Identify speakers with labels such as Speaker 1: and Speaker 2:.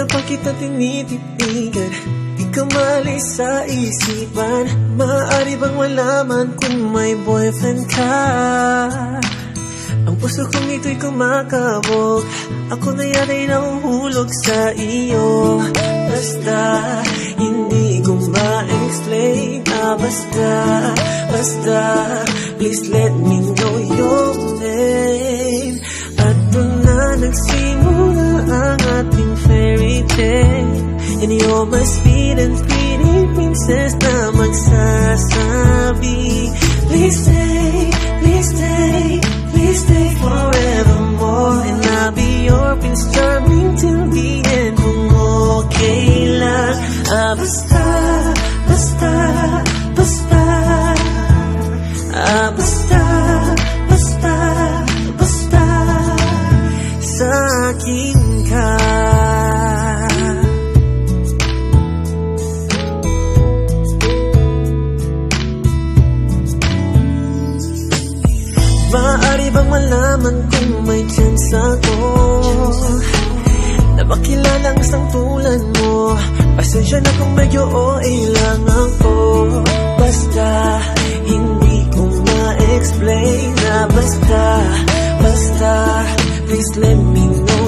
Speaker 1: pa kita tinititigan, di ka maalis sa isipan. Maaari bang malaman kung may boyfriend ka? Ang puso kong ito'y kumakabog, ako na yan ay nahuhulog sa iyo. Basta hindi ko ma-explain, basta please let me know your name. At doon na nagsimula ang ating fairy tale, and you're my sweet and pretty princess na magsasabi, please stay, please stay, please stay forevermore. And I'll be your Prince Charming till the end. Kung okay lang, basta, basta, basta, basta, basta, basta, sa akin ka. Maaari bang malaman kung may chance ako na makilala ang isang tulad mo? Pasensya na kung medyo OA lang ako. Basta hindi ko ma-explain, basta, basta please let me know